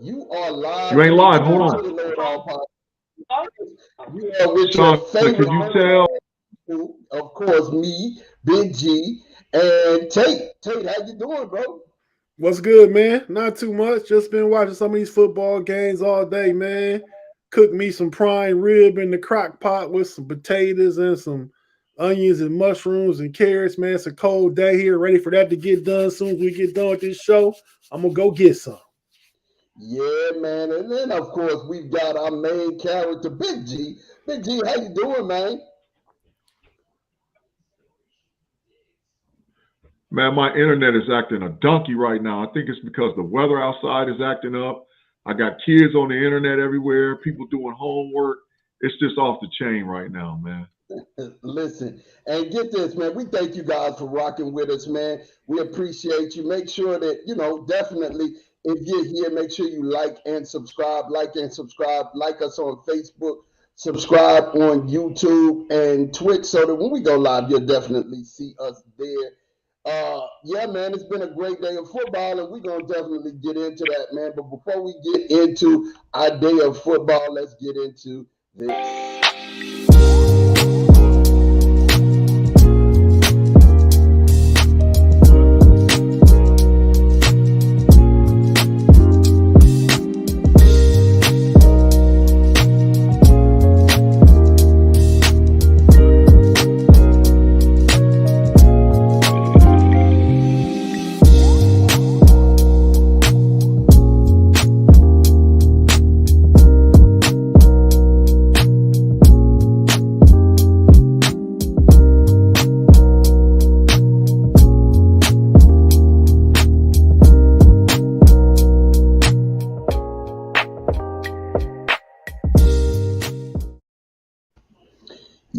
You are live You ain't with the live. Hold True to on. the Know It All podcast. You are with your Sean, could favorite you member, tell? of course, me, Big G, and Tate. Tate, how you doing, bro? What's good, man? Not too much. Just been watching some of these football games all day, man. Cooked me some prime rib in the crock pot with some potatoes and some onions and mushrooms and carrots, man. It's a cold day here. Ready for that to get done. As soon as we get done with this show, I'm gonna go get some. Yeah, man. And then, of course, we've got our main character, Big G. Big G, how you doing, man? Man, my internet is acting a donkey right now. I think it's because the weather outside is acting up. I got kids on the internet everywhere, people doing homework. It's just off the chain right now, man. Listen, and get this, man. We thank you guys for rocking with us, man. We appreciate you. Make sure that, definitely, if you're here, make sure you like and subscribe, like us on Facebook, subscribe on YouTube and Twitch so that when we go live, you'll definitely see us there. Yeah, man, it's been a great day of football, and we're going to definitely get into that, man. But before we get into our day of football, let's get into this.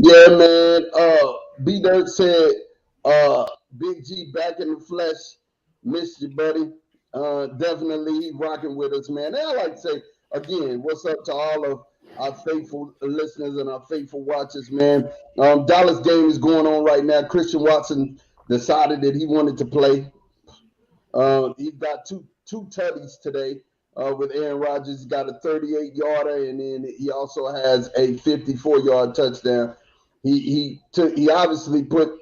Yeah, man. B Dirt said, Big G back in the flesh. Missed you, buddy. Definitely he rocking with us, man. And I like to say again, what's up to all of our faithful listeners and our faithful watchers, man. Dallas game is going on right now. Christian Watson decided that he wanted to play. He's got two tutties today with Aaron Rodgers. He's got a 38 yarder, and then he also has a 54-yard touchdown. He obviously put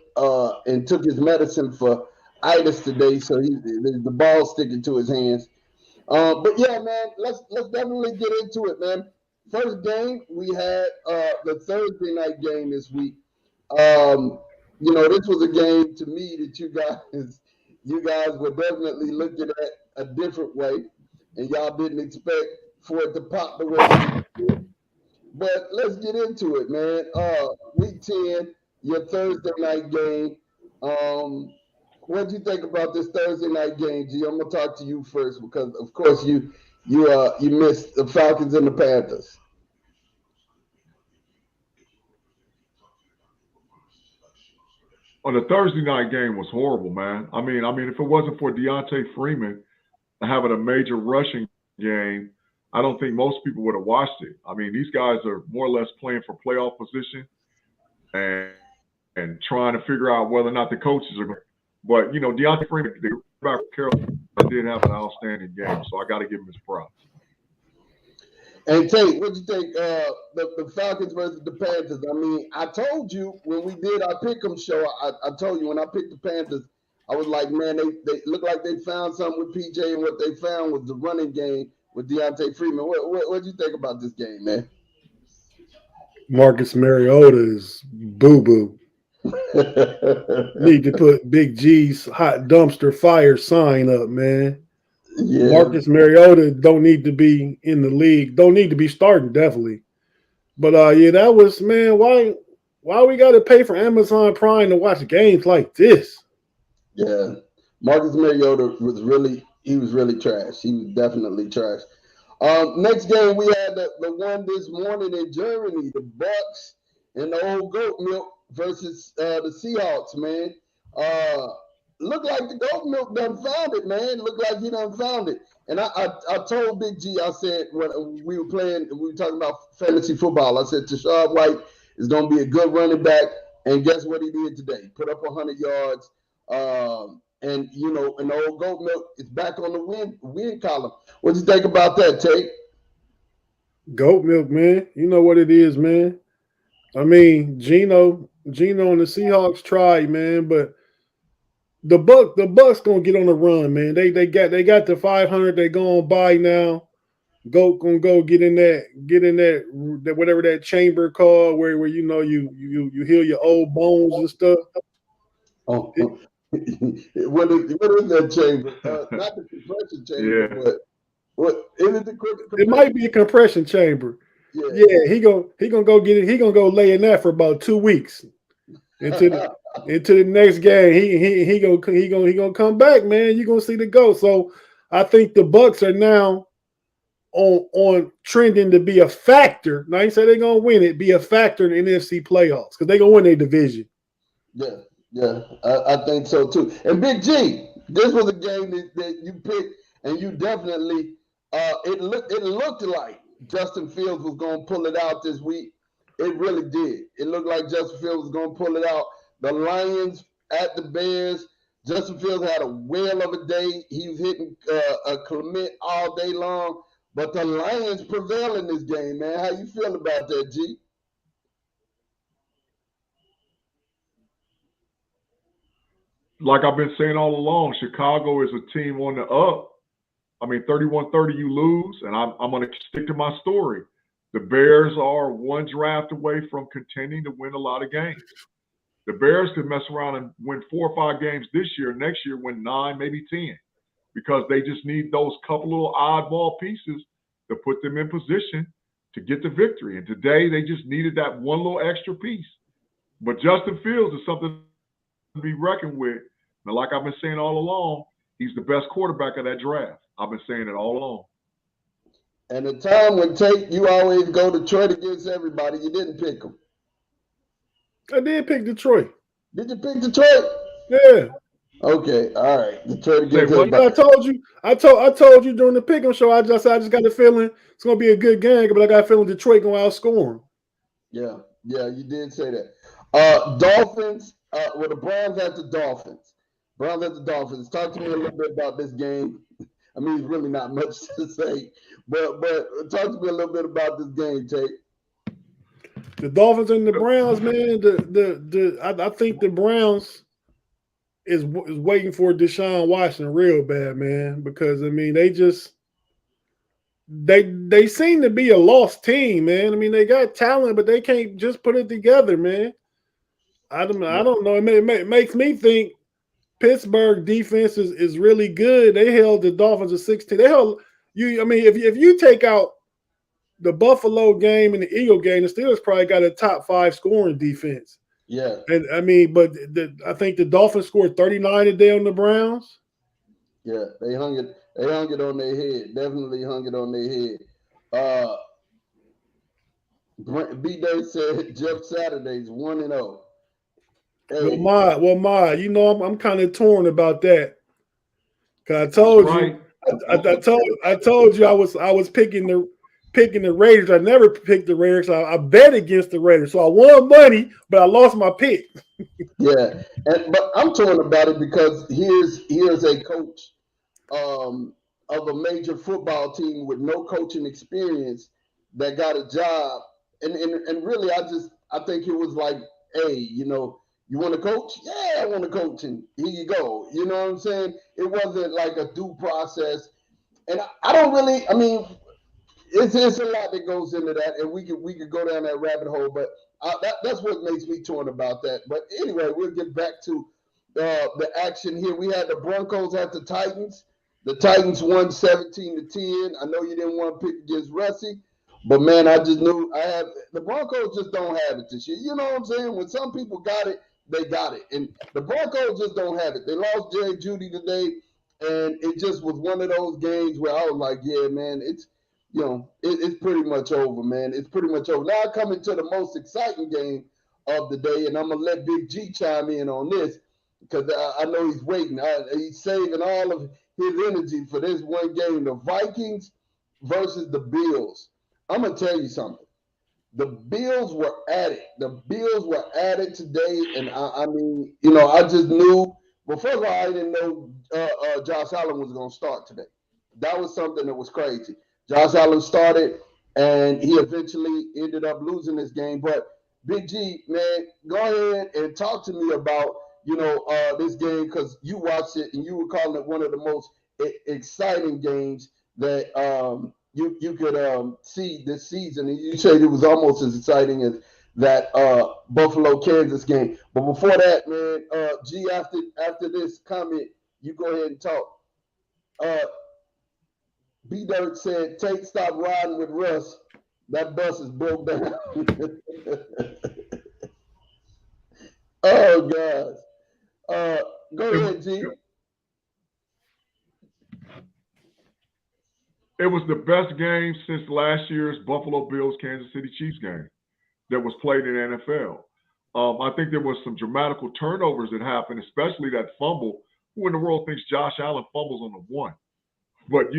and took his medicine for itis today, so the ball's sticking to his hands. But yeah, man, let's definitely get into it, man. First game we had the Thursday night game this week. Um, this was a game to me that you guys were definitely looking at a different way, and y'all didn't expect for it to pop the way that it did. But let's get into it, man. Week 10, your Thursday night game. Um, what do you think about this Thursday night game, G? I'm gonna talk to you first because, of course, you missed the Falcons and the Panthers. On the Thursday night game was horrible, man. I mean, if it wasn't for Deontay Freeman having a major rushing game, I don't think most people would have watched it. I mean, these guys are more or less playing for playoff position and trying to figure out whether or not the coaches are going. But Deontay Freeman, the quarterback for Carolina, did have an outstanding game, so I got to give him his props. And Tate, what do you think? The Falcons versus the Panthers. I mean, I told you when we did our pick'em show. I told you when I picked the Panthers, I was like, man, they look like they found something with PJ, and what they found was the running game with Deontay Freeman. What do you think about this game, man? Marcus Mariota is boo boo. Need to put Big G's hot dumpster fire sign up, man. Yeah, Marcus Mariota don't need to be in the league. Don't need to be starting, definitely. But yeah, that was, man. Why we got to pay for Amazon Prime to watch games like this? yeah. Marcus Mariota was really trash. He was definitely trash. Next game we had the one this morning in Germany, the Bucks and the old goat milk versus the Seahawks, man. Uh, look like the goat milk done found it, man. Look like he done found it. And I told Big G, I said when we were talking about fantasy football, I said Tashard White is gonna be a good running back. And guess what he did today? Put up 100 yards. and and the old goat milk is back on the win column. What do you think about that, Tate? Goat milk, man. You know what it is, man. I mean, Gino and the Seahawks tried, man, but the Bucks gonna get on the run, man. They got the 500. They going by now. Goat gonna go get in that whatever that chamber called where you heal your old bones and stuff. Oh, It, what is that chamber? Not the compression chamber, Yeah. but what is it? The it compression? might be a compression chamber. Yeah. Yeah, he gonna go get it. He gonna go lay in that for about 2 weeks into the next game. He gonna come back, man. You gonna see the goat. So I think the Bucks are now on trending to be a factor. Now you say they're gonna win it, be a factor in the NFC playoffs because they're gonna win their division. Yeah, yeah, I think so too. And Big G, this was a game that you picked, and you definitely it looked like Justin Fields was going to pull it out this week. It really did. It looked like Justin Fields was going to pull it out. The Lions at the Bears. Justin Fields had a whale of a day. He was hitting a Clement all day long, but the Lions prevail in this game, man. How you feel about that, G? Like I've been saying all along, Chicago is a team on the up. I mean, 31-30, you lose, and I'm going to stick to my story. The Bears are one draft away from contending to win a lot of games. The Bears could mess around and win 4 or 5 games this year. Next year, win 9, maybe 10, because they just need those couple little oddball pieces to put them in position to get the victory. And today, they just needed that one little extra piece. But Justin Fields is something to be reckoned with. And like I've been saying all along, he's the best quarterback of that draft. I've been saying it all along. And the time would take, you always go Detroit against everybody. You didn't pick them. I did pick Detroit. Did you pick Detroit? Yeah. Okay, all right. Detroit Say against what? I everybody. told you. I told you during the pick'em show. I just got the feeling it's gonna be a good game, but I got a feeling Detroit gonna outscore them. Yeah, yeah, you did say that. Dolphins, well, the Browns at the Dolphins. Browns at the Dolphins. Talk to me a little bit about this game. I mean, it's really not much to say, but talk to me a little bit about this game, Tate. The Dolphins and the Browns, man. I think the Browns is waiting for Deshaun Watson real bad, man. Because I mean, they seem to be a lost team, man. I mean, they got talent, but they can't just put it together, man. I don't know. It makes me think Pittsburgh defense is really good. They held the Dolphins to 16. They held you. I mean, if you take out the Buffalo game and the Eagle game, the Steelers probably got a top 5 scoring defense. Yeah, And I mean, but I think the Dolphins scored 39 today on the Browns. yeah, they hung it. They hung it on their head. Definitely hung it on their head. Uh, B Day said Jeff Saturday's 1-0. Well, Hey, I'm kind of torn about that. Cause I That's told right. you, I told you I was picking the Raiders. I never picked the Raiders. I bet against the Raiders, so I won money, but I lost my pick. yeah, but I'm torn about it because here's a coach of a major football team with no coaching experience that got a job, and really, I think it was like, hey, you want to coach? Yeah, I want to coach, and here you go. You know what I'm saying? It wasn't like a due process, and I don't really. I mean, it's a lot that goes into that, and we could go down that rabbit hole, but that's what makes me torn about that. But anyway, we'll get back to the action here. We had the Broncos at the Titans. The Titans won 17-10. I know you didn't want to pick against Russie, but man, I just knew the Broncos just don't have it this year. You know what I'm saying? When some people got it, they got it, and the Broncos just don't have it. They lost Jerry Judy today, and it just was one of those games where I was like, yeah, man, it's pretty much over, man. It's pretty much over. Now coming to the most exciting game of the day, and I'm gonna let Big G chime in on this because I know he's waiting. He's saving all of his energy for this one game: the Vikings versus the Bills. I'm gonna tell you something. The Bills were at it. The Bills were at it today, and I mean, I just knew Well, first of all, I didn't know Josh Allen was going to start today. That was something that was crazy. Josh Allen started, and he eventually ended up losing this game. But Big G, man, go ahead and talk to me about this game because you watched it and you were calling it one of the most exciting games that you could see this season, and you said it was almost as exciting as that Buffalo Kansas game. But before that, man, G, after this comment, you go ahead and talk. B Dirt said, stop riding with Russ. That bus is broke down. Oh gosh. Go ahead, G. It was the best game since last year's Buffalo Bills Kansas City Chiefs game that was played in the NFL. I think there was some dramatical turnovers that happened, especially that fumble. Who in the world thinks Josh Allen fumbles on the one? But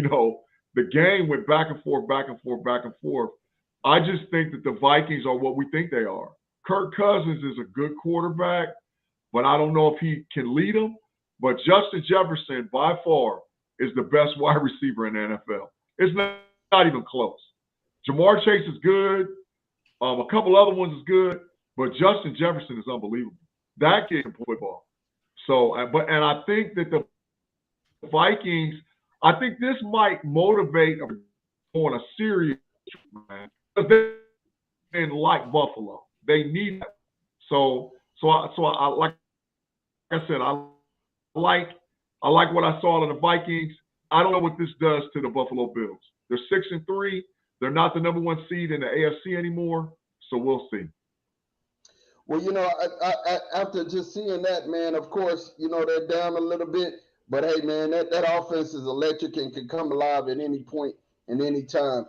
the game went back and forth, back and forth, back and forth. I just think that the Vikings are what we think they are. Kirk Cousins is a good quarterback, but I don't know if he can lead them. But Justin Jefferson, by far, is the best wide receiver in the NFL. It's not even close. Jamar Chase is good. A couple other ones is good, but Justin Jefferson is unbelievable. That kid can play ball. So, and I think that the Vikings, I think this might motivate on a serious man because they didn't like Buffalo. They need that. So I like I said, I like what I saw in the Vikings. I don't know what this does to the Buffalo Bills. They're 6-3. They're not the number one seed in the AFC anymore. So we'll see. Well, after just seeing that, man, of course, they're down a little bit. But, hey, man, that offense is electric and can come alive at any point and any time.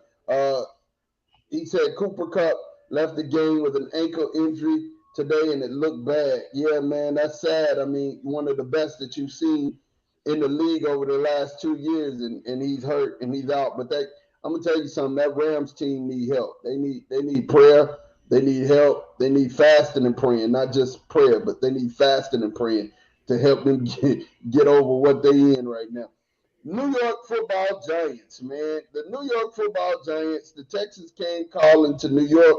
He said Cooper Kupp left the game with an ankle injury today, and it looked bad. Yeah, man, that's sad. I mean, one of the best that you've seen in the league over the last 2 years, and he's hurt and he's out. But I'm gonna tell you something. That Rams team need help. They need prayer. They need help. They need fasting and praying, not just prayer, but they need fasting and praying to help them get over what they in right now. New York Football Giants, man. The New York Football Giants. The Texans came calling to New York,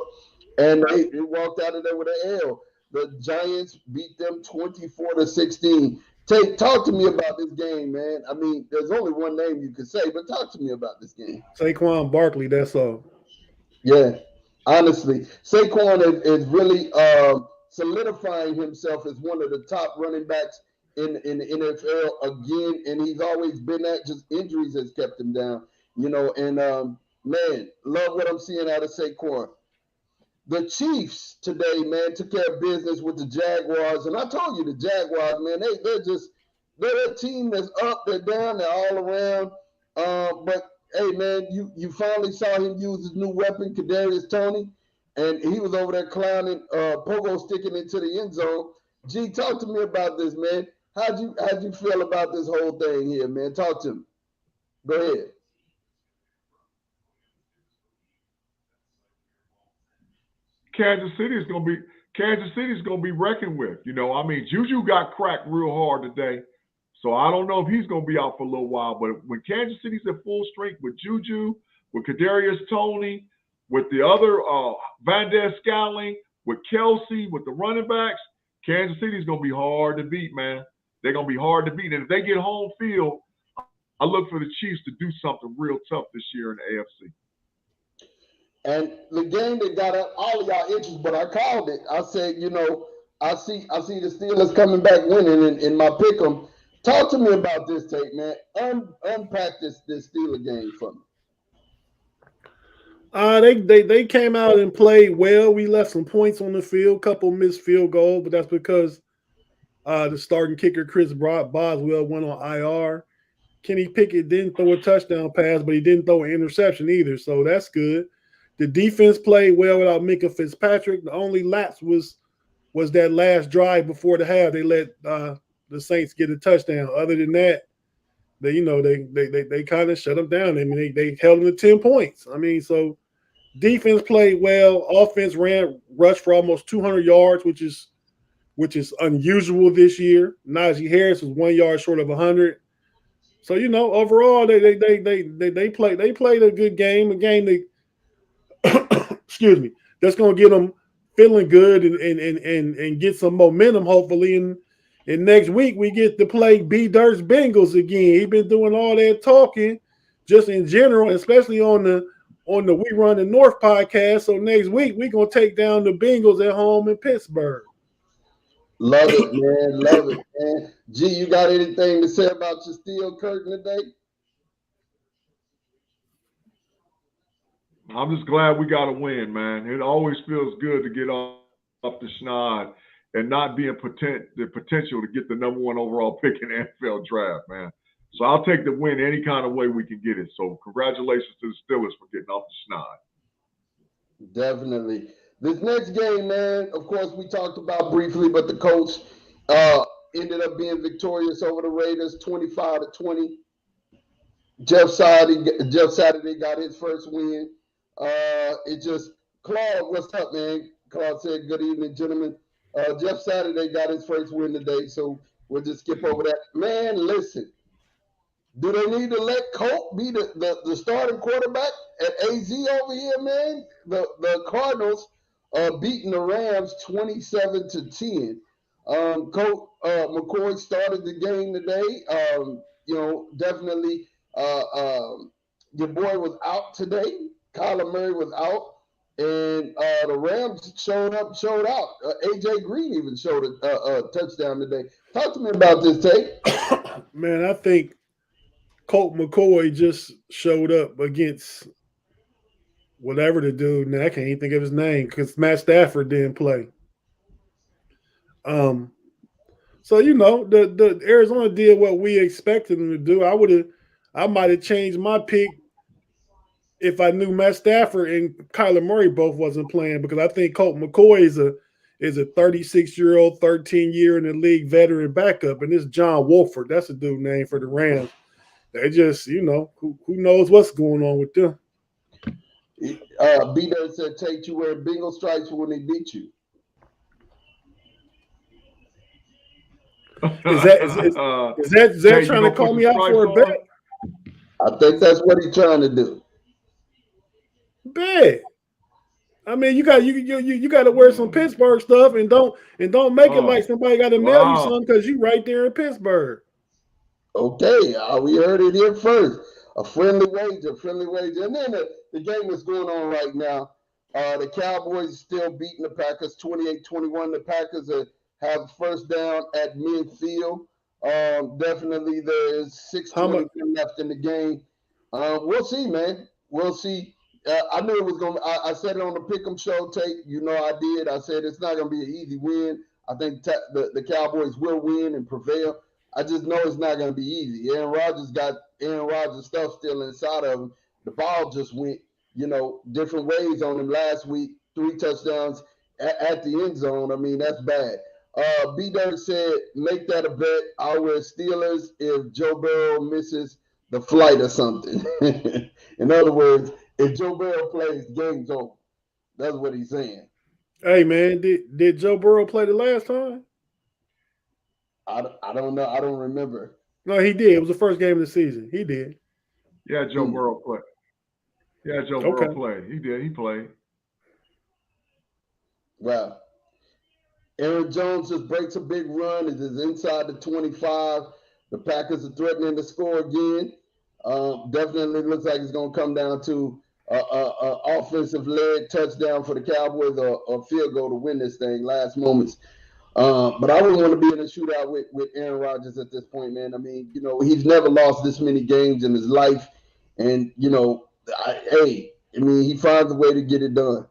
and they walked out of there with an L. The Giants beat them 24-16. Talk to me about this game, man. I mean, there's only one name you could say, but talk to me about this game. Saquon Barkley, that's all. Yeah, honestly, Saquon is really solidifying himself as one of the top running backs in the NFL again, and he's always been that. Just injuries has kept him down, And man, love what I'm seeing out of Saquon. The Chiefs today, man, took care of business with the Jaguars. And I told you the Jaguars, man, they're a team that's up, they're down, they're all around. But hey, man, you finally saw him use his new weapon, Kadarius Toney, and he was over there clowning, pogo sticking into the end zone. G, talk to me about this, man. How'd you feel about this whole thing here, man? Talk to me. Go ahead. Kansas City is gonna be reckoned with. I mean, Juju got cracked real hard today, so I don't know if he's gonna be out for a little while. But when Kansas City's at full strength with Juju, with Kadarius Toney, with the other Van Der Scouting, with Kelsey, with the running backs, Kansas City's gonna be hard to beat, man. They're gonna be hard to beat, and if they get home field, I look for the Chiefs to do something real tough this year in the AFC. And the game that got all of y'all interest, but I called it. I said, I see the Steelers coming back winning in my pick 'em. Talk to me about this tape, man. Unpack this Steeler game for me. They came out and played well. We left some points on the field, couple missed field goals, but that's because the starting kicker Chris Boswell went on IR. Kenny Pickett didn't throw a touchdown pass, but he didn't throw an interception either, so that's good. The defense played well without Minka Fitzpatrick. The only lapse was that last drive before the half. They let the Saints get a touchdown. Other than that, they kind of shut them down. I mean, they held them to 10 points. I mean, so defense played well. Offense rushed for almost 200 yards, which is which is unusual this year. Najee Harris was 1 yard short of 100. So overall they played a good game, a game that excuse me, that's gonna get them feeling good and get some momentum hopefully. And next week we get to play B Dirt's Bengals again. He's been doing all that talking just in general, especially on the We Run the North podcast. So next week we're gonna take down the Bengals at home in Pittsburgh. Love it, man. Love it, man. G, you got anything to say about your steel curtain today? I'm just glad we got a win, man. It always feels good to get off the schneid and not be in the potential to get the number one overall pick in the NFL draft, man. So I'll take the win any kind of way we can get it. So congratulations to the Steelers for getting off the schneid. Definitely. This next game, man, of course, we talked about briefly, but the Colts ended up being victorious over the Raiders 25-20. Jeff Saturday got his first win. Claude, what's up, man? Claude said, good evening, gentlemen. Jeff Saturday got his first win today, so we'll just skip over that. Man, listen, do they need to let Colt be the starting quarterback at AZ over here, man? The Cardinals beating the Rams 27-10. Colt McCoy started the game today. Definitely your boy was out today. Kyler Murray was out. And the Rams showed out. AJ Green even showed a touchdown today. Talk to me about this, Tate. Man, I think Colt McCoy just showed up against whatever the dude. Now I can't even think of his name because Matt Stafford didn't play. So the Arizona did what we expected them to do. I might have changed my pick if I knew Matt Stafford and Kyler Murray both wasn't playing, because I think Colt McCoy is a 36-year-old, 13-year in the league veteran backup, and this John Wolford, that's a dude name for the Rams. They just, who knows what's going on with them. B-Dub said, Tate, you wear bingo stripes when they beat you. Is that trying to call me out for a bet? I think that's what he's trying to do. Bet. I mean, you got to wear some Pittsburgh stuff and don't make it like somebody got to mail you something because you right there in Pittsburgh. Okay, we heard it here first. A friendly wager. And then the game is going on right now. The Cowboys still beating the Packers 28-21. The Packers have first down at midfield. Definitely there is 6:20 left in the game. We'll see, man. We'll see. I knew it was going to – I said it on the Pick'em show, Tate. I did. I said it's not going to be an easy win. I think the Cowboys will win and prevail. I just know it's not going to be easy. Aaron Rodgers got Aaron Rodgers stuff still inside of him. The ball just went, different ways on him last week. 3 touchdowns at the end zone. I mean, that's bad. B-Dirt said, make that a bet. I'll wear Steelers if Joe Burrow misses the flight or something. In other words, if Joe Burrow plays, game's over. That's what he's saying. Hey, man, did Joe Burrow play the last time? I don't know. I don't remember. No, he did. It was the first game of the season. He did. Yeah, Joe Burrow played. Burrow played. He did. He played. Wow. Aaron Jones just breaks a big run. It is inside the 25. The Packers are threatening to score again. Definitely looks like it's going to come down to an offensive-led touchdown for the Cowboys or a field goal to win this thing, last moments. But I wouldn't want to be in a shootout with Aaron Rodgers at this point, man. I mean, he's never lost this many games in his life. And, he finds a way to get it done.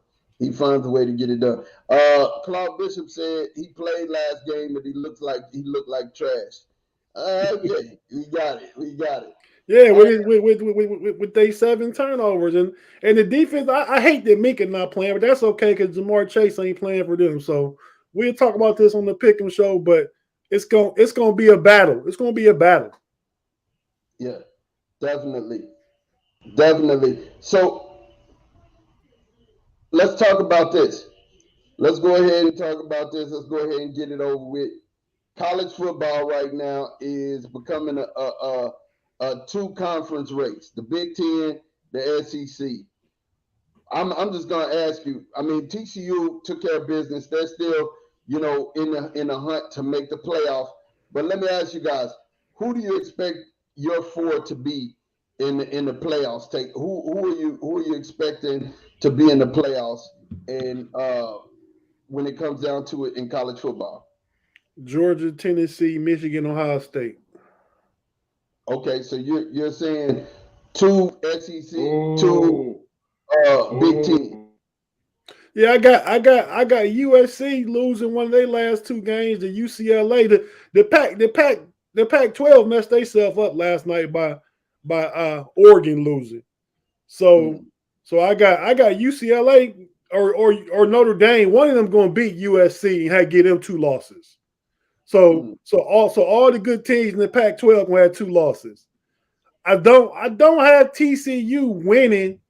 Claude Bishop said he played last game, but he looked like trash. Okay, we got it. Yeah, with they 7 turnovers and the defense. I hate that Minka not playing, but that's okay because Jamar Chase ain't playing for them. So we'll talk about this on the Pick'em show, but it's gonna be a battle. It's gonna be a battle. Yeah, definitely. So let's talk about this. let's go ahead and talk about this. Let's go ahead and get it over with. College football right now is becoming a two conference race, the Big Ten, the SEC. I'm just gonna ask you. I mean, TCU took care of business. They're still, in the hunt to make the playoff. But let me ask you guys, who do you expect your four to be in the playoffs? Who are you expecting to be in the playoffs? And when it comes down to it in college football. Georgia, Tennessee, Michigan, Ohio State. Okay, so you're saying two SEC, two Oh, Big Ten. oh, Yeah, I got USC losing one of their last two games to UCLA. The Pac-12 messed themselves up last night by Oregon losing. So Mm, I got UCLA or Notre Dame. One of them going to beat USC and had get them two losses. So mm, all the good teams in the Pac-12 gonna have two losses. I don't have TCU winning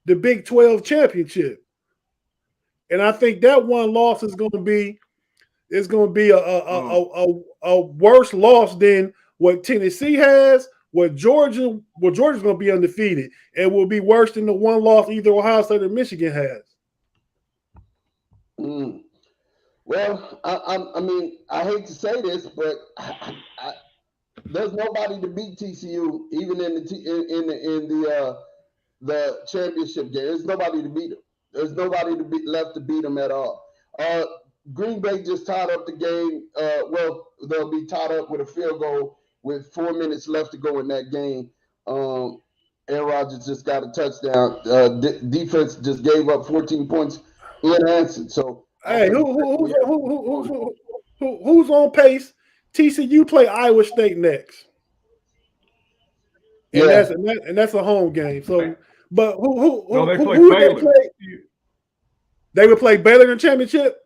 the Big 12 championship. And I think that one loss is going to be oh. a worse loss than what Tennessee has. Georgia's going to be undefeated, and will be worse than the one loss either Ohio State or Michigan has. mm. Well, I mean, I hate to say this, but there's nobody to beat TCU, even in the championship game. There's nobody to beat them. There's nobody to be left to beat them at all. Uh, Green Bay just tied up the game. Well, they'll be tied up with a field goal with 4 minutes left to go in that game. Aaron Rodgers just got a touchdown. Defense just gave up 14 points unanswered. So Hey, offense, who's on pace? TCU play Iowa State next, and yeah, that's a home game. So, but No, they play who would they Baylor. play? They would play Baylor in the championship.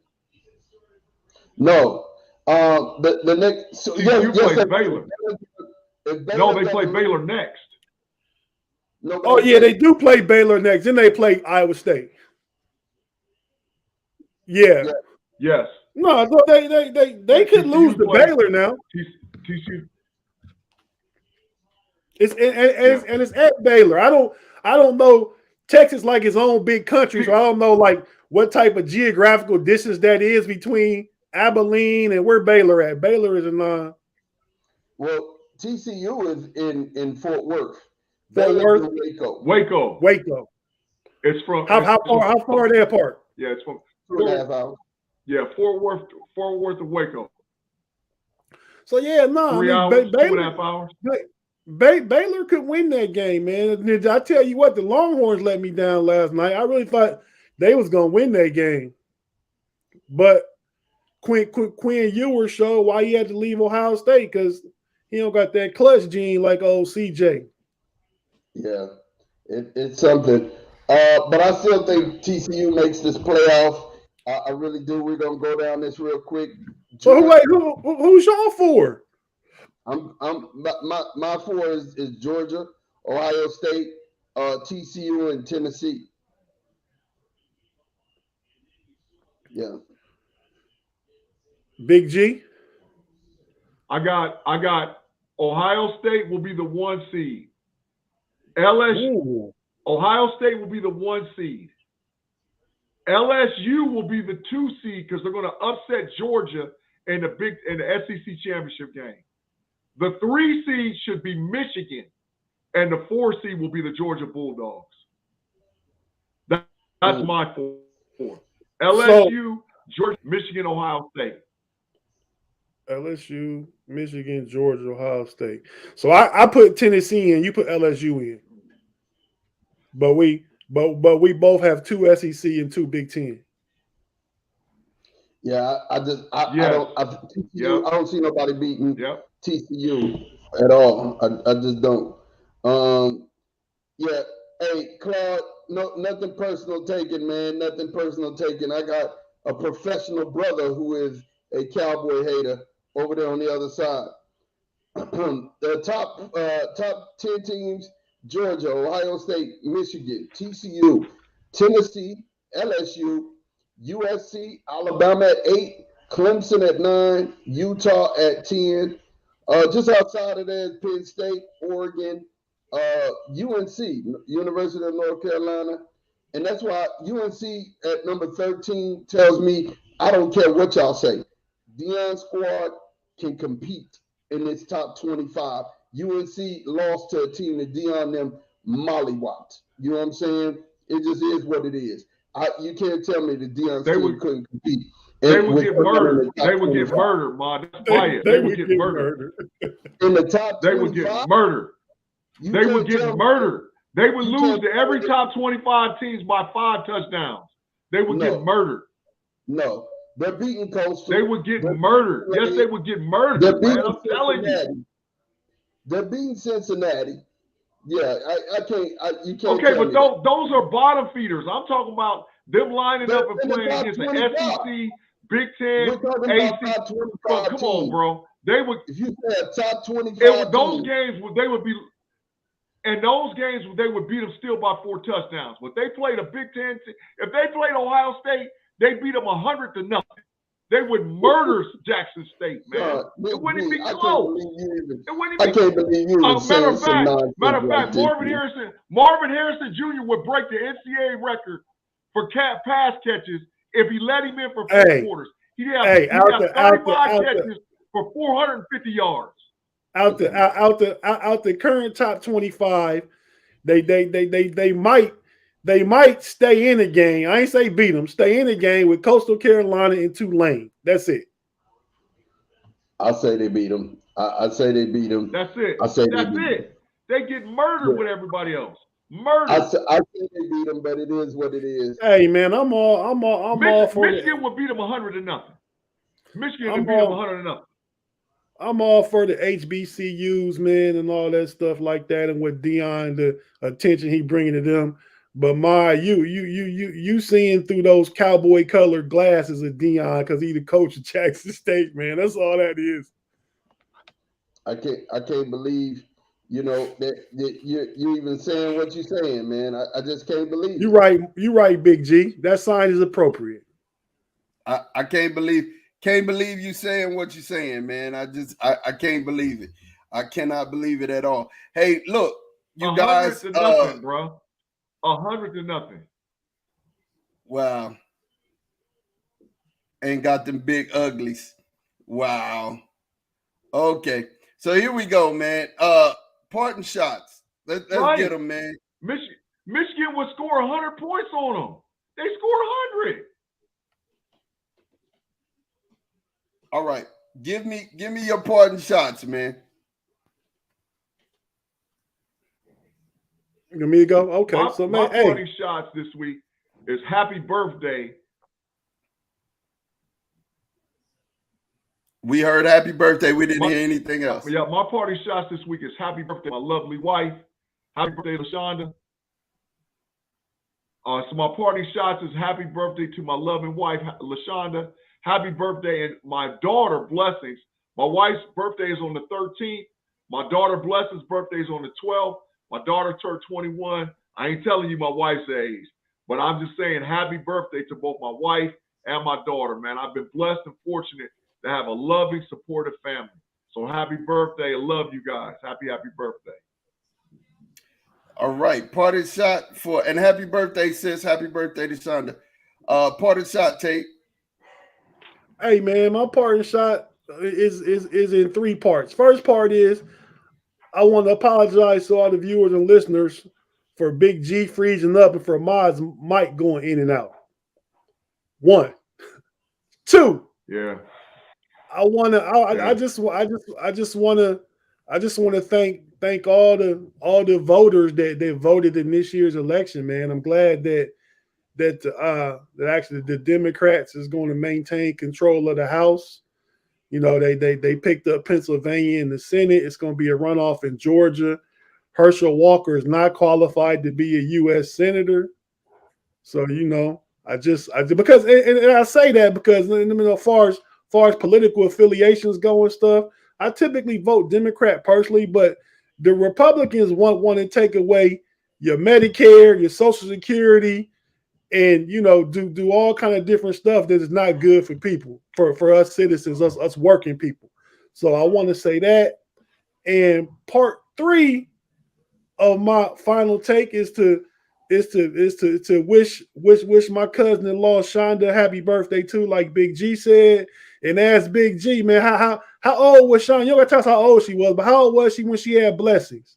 no. The next, so yes, TCU yes, plays Baylor. if No, Baylor they play doesn't win, Baylor next. no, Oh they yeah, play. they do play Baylor next. Then they play Iowa State. Yeah. Yeah, Yes. No, they Yeah, could lose TCU to plays Baylor now. TCU. Yeah. It's at Baylor. I don't know Texas like its own big country, so I don't know like what type of geographical distance that is between Abilene and where Baylor at. Baylor is in well, TCU is in Fort Worth. Fort Baylor's Worth, in Waco, Waco. Waco. It's from How it's how far from how far are they apart? yeah, it's from two and a Fort half hours. yeah, Fort Worth to Waco. So yeah, no, I 3 mean hours, 2.5 hours. Baylor could win that game, man. And I tell you what, the Longhorns let me down last night. I really thought they was gonna win that game, but Quinn Ewers showed why he had to leave Ohio State because he don't got that clutch gene like old CJ. Yeah, it's something. But I still think TCU makes this playoff. I really do. We're gonna go down this real quick. So Georgia, who's y'all for? my four is Georgia, Ohio State, TCU, and Tennessee. Yeah. Big G. I got Ohio State will be the 1 seed. LSU Ooh. Ohio State will be the 1 seed. LSU will be the 2 seed because they're going to upset Georgia in the SEC championship game. The 3 seed should be Michigan, and the 4 seed will be the Georgia Bulldogs. That's Mm. my four. So LSU, Georgia, Michigan, Ohio State. LSU, Michigan, Georgia, Ohio State. So I put Tennessee in, you put LSU in. But we both have two SEC and two Big Ten. Yeah, I Yes. don't TCU, Yep. I don't see nobody beating Yep. TCU at all. I just don't. Um, yeah. Hey, Claude, no, nothing personal taken, man. Nothing personal taken. I got a professional brother who is a Cowboy hater over there on the other side. The top 10 teams: Georgia, Ohio State, Michigan, TCU, Tennessee, LSU, USC, Alabama at 8, Clemson at 9, Utah at 10. Just outside of that, Penn State, Oregon, UNC, University of North Carolina. And that's why UNC at number 13 tells me I don't care what y'all say. Deion's squad can compete in this top 25. UNC lost to a team that Deion them mollywopped. You know what I'm saying? It just is what it is. You can't tell me that Deion's team couldn't compete. They would get murdered. They would get murdered, man. That's bias. They would get murdered. In the top 25? They would get murdered. They would get murdered. They would lose to every top 25 teams by 5 touchdowns. They would get murdered. No. They're beating Coastal. They would get murdered. Yes, they would get murdered, man. I'm telling you. They're beating Cincinnati. Yeah, I can't. You can't. Okay, but those are bottom feeders. I'm talking about them lining up and playing against the SEC, Big Ten, AC. Come on, bro. They would. If you say a top 25, those games they would be. And those games, they would beat them still by 4 touchdowns. But they played a Big Ten. If they played Ohio State, they beat them 100-0. They would murder Jackson State, man. It wouldn't be close. It wouldn't I can't believe you. Matter of fact, Marvin Harrison Jr. would break the NCAA record for pass catches if he let him in for 4 quarters. He'd have 35 catches for 450 yards. Out the current top 25, they might stay in the game. I ain't say beat them. Stay in the game with Coastal Carolina and Tulane. That's it. I say they beat them. I say they beat them. That's it. I say that's it. They get murdered with everybody else. Murdered. I say they beat them, but it is what it is. Hey man, I'm all for Michigan would beat them 100-0. Michigan would beat them 100-0. I'm all for the HBCUs, man, and all that stuff like that, and with Deion, the attention he bringing to them. But you seeing through those cowboy colored glasses of Deion because he the coach of Jackson State, man. That's all that is. I can't believe, that you even saying what you're saying, man. I just can't believe. You're right, Big G. That sign is appropriate. I can't believe you saying what you're saying, man. I can't believe it. I cannot believe it at all. Hey, look, you guys, 100-0, bro. 100-0. Wow. And got them big uglies. Wow. Okay. So here we go, man. Parting shots. Let's get them, man. Michigan would score 100 points on them. They scored 100. All right. Give me your parting shots, man. You want me to go? Okay. My parting shots this week is happy birthday. We heard happy birthday. We didn't hear anything else. Yeah, my party shots this week is happy birthday, my lovely wife. Happy birthday, LaShonda. So my party shots is happy birthday to my loving wife, LaShonda. Happy birthday, and my daughter, Blessings. My wife's birthday is on the 13th. My daughter, Blessings' birthday is on the 12th. My daughter turned 21. I ain't telling you my wife's age, but I'm just saying happy birthday to both my wife and my daughter, man. I've been blessed and fortunate to have a loving, supportive family. So happy birthday. I love you guys. Happy birthday. All right. Party shot and happy birthday, sis. Happy birthday to Shonda. Party shot, Tate. Hey, man, my parting shot is in 3 parts. First part is I want to apologize to all the viewers and listeners for Big G freezing up and for Mod's mic going in and out. 1, 2. Yeah. I just want to thank all the voters that voted in this year's election, man. I'm glad that actually the Democrats is going to maintain control of the House. They picked up Pennsylvania in the Senate. It's going to be a runoff in Georgia. Herschel Walker is not qualified to be a U.S. senator. So, because I say that because as far as political affiliations go and stuff, I typically vote Democrat personally, but the Republicans want to take away your Medicare, your Social Security, and do all kind of different stuff that is not good for people, for us citizens, us working people. So I want to say that. And part 3 of my final take is to wish my cousin-in-law Shonda happy birthday too, like Big G said. And ask Big G, man, how old was Shonda? You don't gotta tell us how old she was, but how old was she when she had blessings?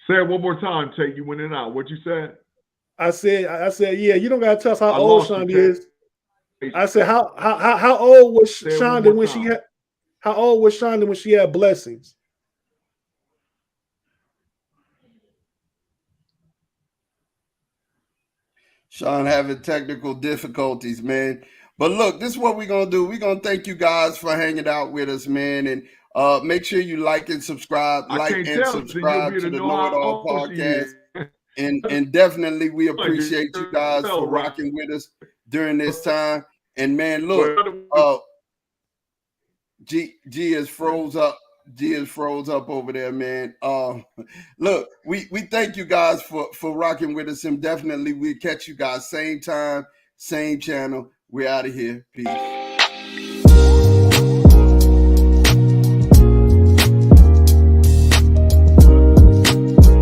Say it one more time, Tate. You went in and out. What you said? I said, yeah, you don't gotta tell us how I old lost you, Shonda Tate. is. I said, how old was Say it one Shonda more when she time. had how old was Shonda when she had blessings? Sean having technical difficulties, man. But look, this is what we're gonna do. We're gonna thank you guys for hanging out with us, man. And make sure you like and subscribe, I can't tell. Then you'll be to able to the know Know It how All old she podcast. is. And definitely we Like a appreciate you guys for girl, right? rocking with us during this time. And man, look, Well, G is froze up. G is froze up over there, man. Look, we thank you guys for rocking with us, and definitely we catch you guys same time, same channel. We're out of here. Peace.